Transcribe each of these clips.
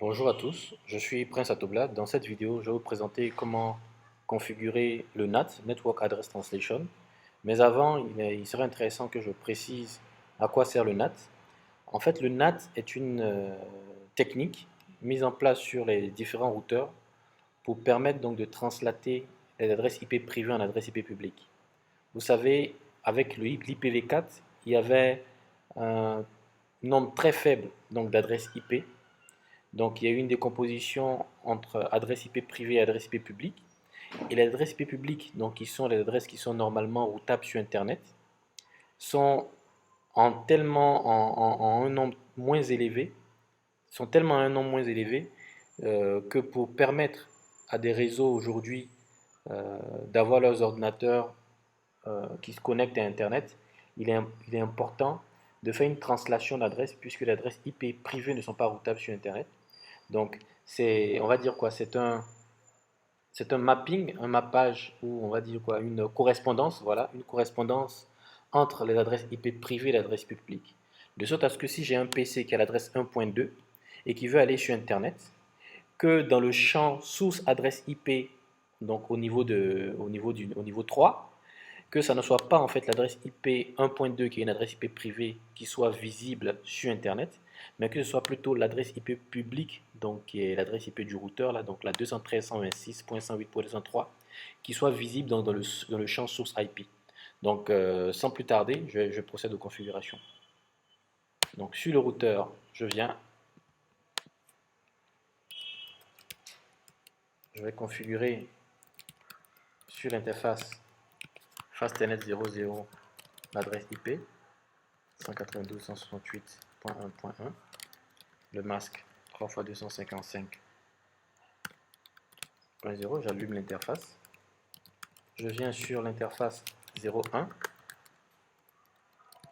Bonjour à tous, je suis Prince Atoblad. Dans cette vidéo, je vais vous présenter comment configurer le NAT, Network Address Translation. Mais avant, il serait intéressant que je précise à quoi sert le NAT. En fait, le NAT est une technique mise en place sur les différents routeurs pour permettre donc de translater les adresses IP privées en adresses IP publiques. Vous savez, avec l'IPv4, il y avait un nombre très faible d'adresses IP. Donc il y a eu une décomposition entre adresse IP privée et adresse IP publique. Et les adresses IP publiques, donc qui sont les adresses qui sont normalement routables sur Internet, sont en un nombre moins élevé, sont tellement un nombre moins élevé que pour permettre à des réseaux aujourd'hui d'avoir leurs ordinateurs qui se connectent à Internet, il est important de faire une translation d'adresses puisque les adresses IP privées ne sont pas routables sur Internet. Donc, on va dire quoi, c'est un mapping, un mappage, ou on va dire quoi, une correspondance, voilà, une correspondance entre les adresses IP privées et l'adresse publique. De sorte à ce que si j'ai un PC qui a l'adresse 1.2 et qui veut aller sur Internet, que dans le champ source adresse IP, donc au niveau 3, que ça ne soit pas en fait l'adresse IP 1.2 qui est une adresse IP privée qui soit visible sur Internet, mais que ce soit plutôt l'adresse IP publique, donc qui est l'adresse IP du routeur, là, donc la 213.126.108.203, qui soit visible dans le champ source IP. Donc sans plus tarder, je procède aux configurations. Donc sur le routeur, je vais configurer sur l'interface Fastnet 00 l'adresse IP 192.168.1.1, le masque 3 x 255.0, j'allume l'interface. Je viens sur l'interface 01,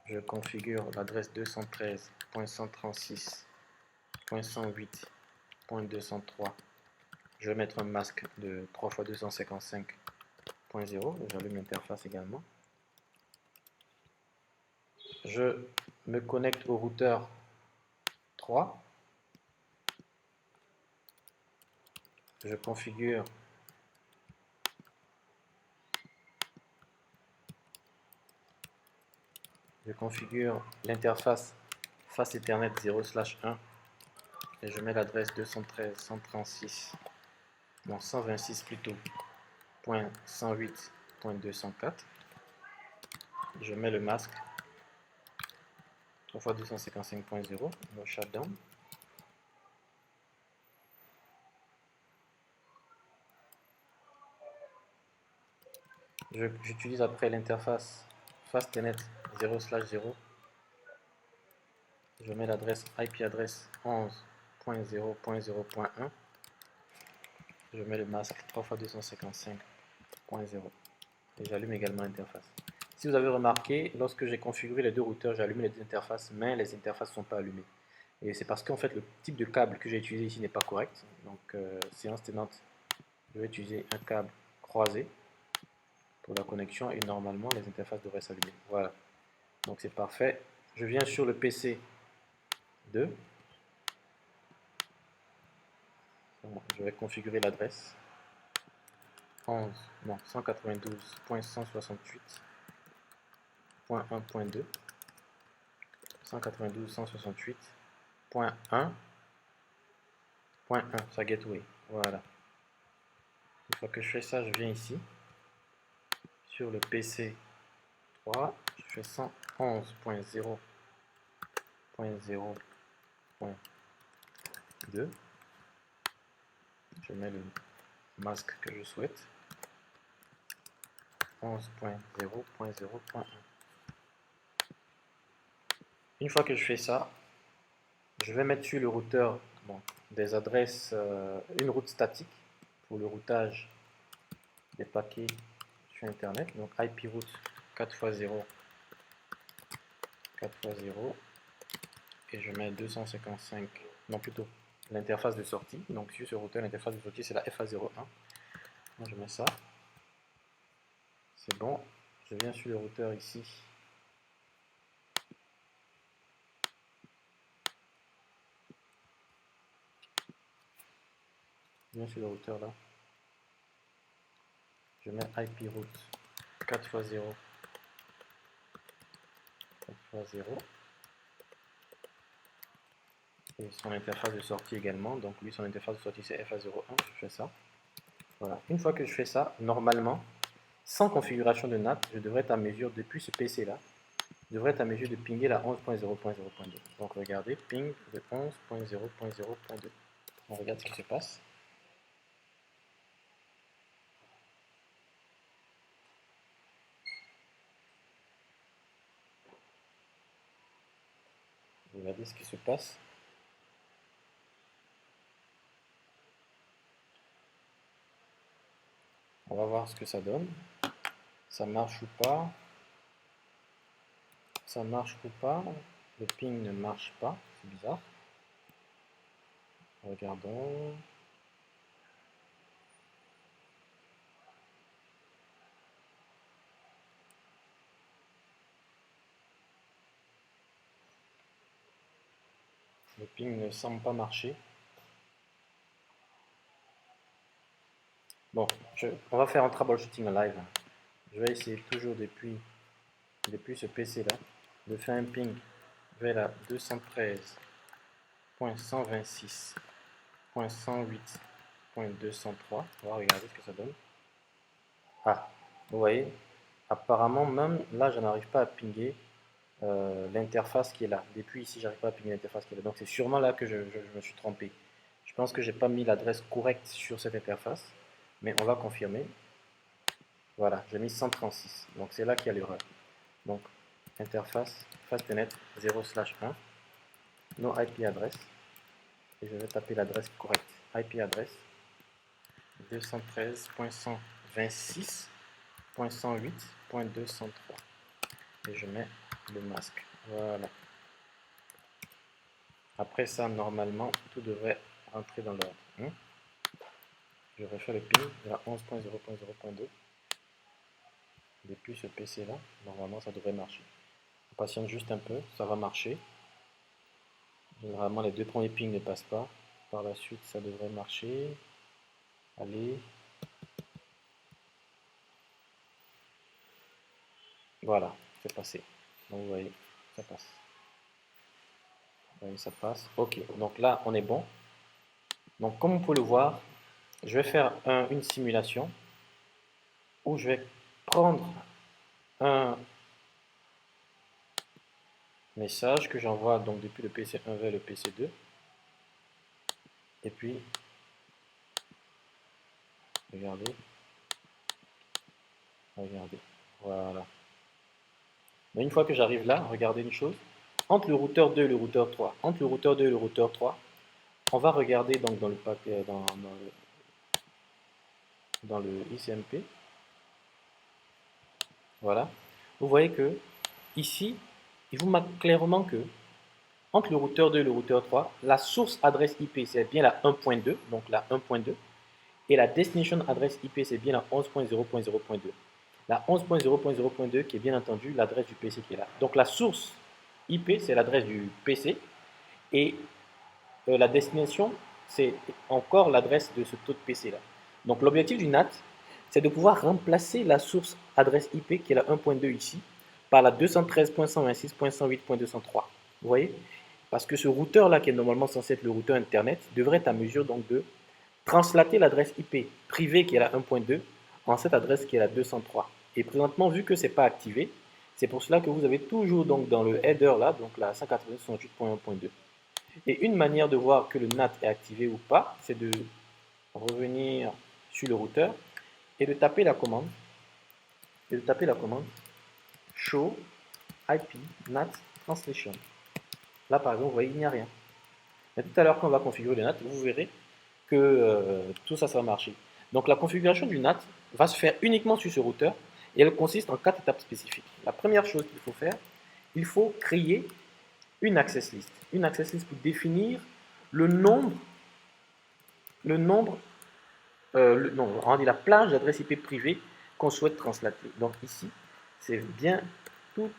je configure l'adresse 213.136.108.203. Je vais mettre un masque de 3 x 255.0, j'allume l'interface également. Je me connecte au routeur 3. Je configure l'interface face Ethernet 0/1 et je mets l'adresse 213.136, non 126 plutôt, .108.204. Je mets le masque 3 x 255.0, le shutdown. J'utilise après l'interface Fastnet 0/0. Je mets l'adresse IP adresse 11.0.0.1. Je mets le masque 3 x 255.0 et j'allume également l'interface. Si vous avez remarqué, lorsque j'ai configuré les deux routeurs, j'ai allumé les deux interfaces, mais les interfaces ne sont pas allumées. Et c'est parce qu'en fait le type de câble que j'ai utilisé ici n'est pas correct. Donc séance tenante, je vais utiliser un câble croisé pour la connexion et normalement les interfaces devraient s'allumer. Voilà, donc c'est parfait. Je viens sur le PC 2. Je vais configurer l'adresse 192.168.1.2, 192.168.1.1, sa gateway. Voilà. Une fois que je fais ça, je viens ici sur le PC 3, je fais 111.0.0.2. Je mets le masque que je souhaite, 11.0.0.1. Une fois que je fais ça, je vais mettre sur le routeur des adresses, une route statique pour le routage des paquets sur Internet. Donc IP route 4x0, 4x0, et je mets 255, non plutôt l'interface de sortie. Donc sur ce routeur, l'interface de sortie c'est la FA01. Donc je mets ça, c'est bon. Je viens sur le routeur ici. Je viens sur le routeur là. Je mets IP route 4x0. 4x0. Et son interface de sortie également. Donc lui, son interface de sortie c'est FA01. Je fais ça. Voilà. Une fois que je fais ça, normalement, sans configuration de NAT, je devrais être à mesure, depuis ce PC là, je devrais être à mesure de pinguer la 11.0.0.2. Donc regardez, ping de 11.0.0.2. On regarde ce qui se passe. Regardez ce qui se passe. On va voir ce que ça donne. Ça marche ou pas. Ça marche ou pas. Le ping ne marche pas. C'est bizarre. Regardons. Le ping ne semble pas marcher. Bon, on va faire un troubleshooting en live. Je vais essayer toujours depuis ce PC là de faire un ping vers la 213.126.108.203. On va regarder ce que ça donne. Ah, vous voyez, apparemment même là je n'arrive pas à pinguer l'interface qui est là. Depuis ici, j'arrive pas à pinguer l'interface qui est là. Donc c'est sûrement là que je me suis trompé. Je pense que j'ai pas mis l'adresse correcte sur cette interface, mais on va confirmer. Voilà, j'ai mis 136. Donc c'est là qu'il y a l'erreur. Donc interface fastnet 0/1, no IP adresse, et je vais taper l'adresse correcte. IP adresse 213.126.108.203 et je mets le masque. Voilà. Après ça, normalement, tout devrait rentrer dans l'ordre. Je refais le ping de la 11.0.0.2 depuis ce PC là. Normalement, ça devrait marcher. On patiente juste un peu, ça va marcher. Généralement, les deux premiers pings ne passent pas. Par la suite, ça devrait marcher. Allez. Voilà, c'est passé. Donc, vous voyez, ça passe. Vous voyez, ça passe. Ok, donc là, on est bon. Donc, comme on peut le voir, je vais faire une simulation où je vais prendre un message que j'envoie donc depuis le PC1 vers le PC2. Et puis, regardez, voilà. Mais une fois que j'arrive là, regardez une chose. Entre le routeur 2 et le routeur 3, on va regarder donc dans le paquet, dans le ICMP. Voilà. Vous voyez que ici, il vous marque clairement que entre le routeur 2 et le routeur 3, la source adresse IP c'est bien la 1.2, donc la 1.2, et la destination adresse IP c'est bien la 11.0.0.2. La 11.0.0.2 qui est bien entendu l'adresse du PC qui est là. Donc la source IP c'est l'adresse du PC et la destination c'est encore l'adresse de ce taux de PC là. Donc l'objectif du NAT c'est de pouvoir remplacer la source adresse IP qui est la 1.2 ici par la 213.126.108.203. Vous voyez? Parce que ce routeur là qui est normalement censé être le routeur internet devrait être à mesure donc de translater l'adresse IP privée qui est la 1.2 en cette adresse qui est la 203. Et présentement, vu que ce n'est pas activé, c'est pour cela que vous avez toujours donc dans le header là, donc la 192.168.1.2. Et une manière de voir que le NAT est activé ou pas, c'est de revenir sur le routeur et de taper la commande, show IP NAT translation. Là par exemple, vous voyez, il n'y a rien. Mais tout à l'heure, quand on va configurer le NAT, vous verrez que tout ça, ça va marcher. Donc la configuration du NAT va se faire uniquement sur ce routeur et elle consiste en 4 étapes spécifiques. La première chose qu'il faut faire, il faut créer une access list. Une access list pour définir le nombre, on dit la plage d'adresse IP privée qu'on souhaite translater. Donc ici, c'est bien toute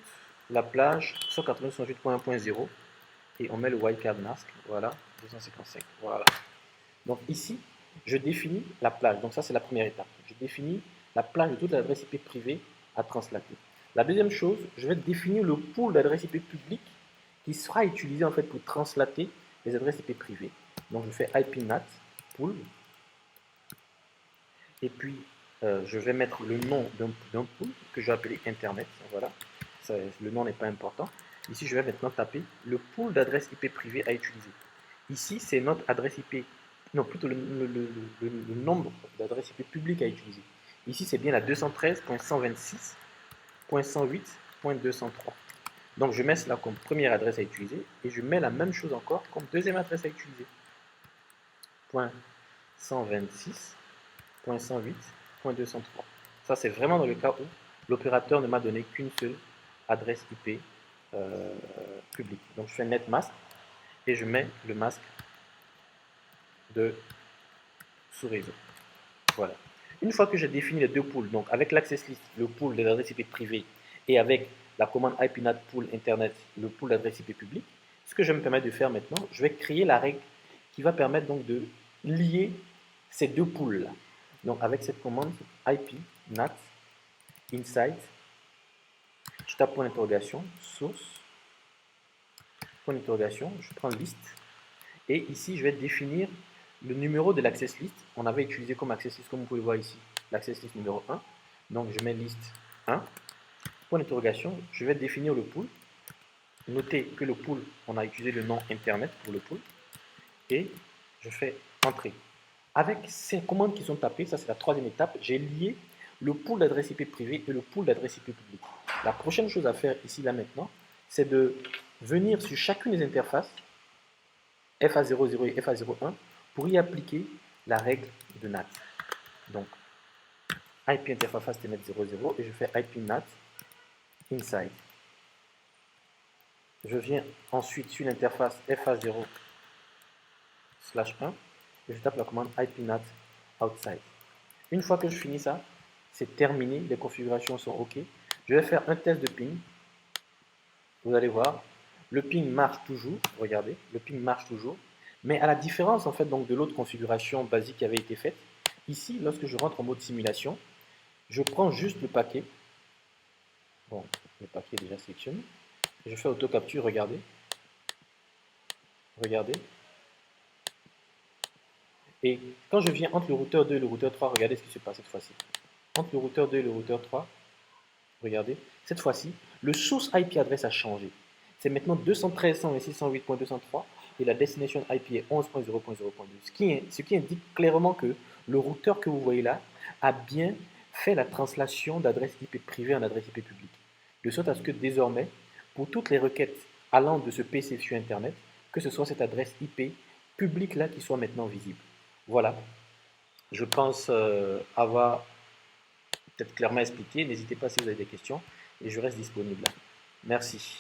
la plage 192.168.1.0 et on met le wildcard mask, voilà, 255, voilà. Donc ici, je définis la plage. Donc ça, c'est la première étape. Je définis la plage de toute l'adresse IP privée à translater. La deuxième chose, je vais définir le pool d'adresses IP publiques qui sera utilisé en fait pour translater les adresses IP privées. Donc je fais IPNAT pool et puis je vais mettre le nom d'un pool que je vais appeler Internet. Voilà, ça, le nom n'est pas important. Ici, je vais maintenant taper le pool d'adresses IP privées à utiliser. Ici, c'est notre adresse IP, non, plutôt le nombre d'adresses IP publiques à utiliser. Ici, c'est bien la 213.126.108.203. Donc, je mets cela comme première adresse à utiliser et je mets la même chose encore comme deuxième adresse à utiliser. .126.108.203. Ça, c'est vraiment dans le cas où l'opérateur ne m'a donné qu'une seule adresse IP publique. Donc, je fais net mask et je mets le masque de sous-réseau. Voilà. Une fois que j'ai défini les deux pools, donc avec l'access list, le pool des adresses IP privées, et avec la commande IPNAT pool internet, le pool d'adresses IP publiques, ce que je me permets de faire maintenant, je vais créer la règle qui va permettre donc de lier ces deux pools-là. Donc avec cette commande IPNAT inside, je tape point d'interrogation, source, point d'interrogation, je prends liste, et ici je vais définir le numéro de l'access list. On avait utilisé comme access list, comme vous pouvez voir ici, l'access list numéro 1. Donc je mets liste 1. Point d'interrogation, je vais définir le pool. Notez que le pool, on a utilisé le nom internet pour le pool. Et je fais entrer. Avec ces commandes qui sont tapées, ça c'est la troisième étape, j'ai lié le pool d'adresse IP privée et le pool d'adresse IP publique. La prochaine chose à faire ici, là maintenant, c'est de venir sur chacune des interfaces, FA00 et FA01, pour y appliquer la règle de NAT. Donc, IP interface TNet 00 et je fais IP NAT inside. Je viens ensuite sur l'interface FA0/1 et je tape la commande IP NAT outside. Une fois que je finis ça, c'est terminé, les configurations sont OK. Je vais faire un test de ping. Vous allez voir, le ping marche toujours, regardez, le ping marche toujours. Mais à la différence en fait donc de l'autre configuration basique qui avait été faite, ici, lorsque je rentre en mode simulation, je prends juste le paquet. Bon, le paquet est déjà sélectionné. Je fais auto-capture, regardez. Regardez. Et quand je viens entre le routeur 2 et le routeur 3, regardez ce qui se passe cette fois-ci. Entre le routeur 2 et le routeur 3, regardez, cette fois-ci, le source IP adresse a changé. C'est maintenant 213.126.108.203 et la destination IP est 11.0.0.2. Ce qui indique clairement que le routeur que vous voyez là a bien fait la translation d'adresse IP privée en adresse IP publique. De sorte à ce que désormais, pour toutes les requêtes allant de ce PC sur Internet, que ce soit cette adresse IP publique là qui soit maintenant visible. Voilà, je pense avoir peut-être clairement expliqué. N'hésitez pas si vous avez des questions et je reste disponible là. Merci.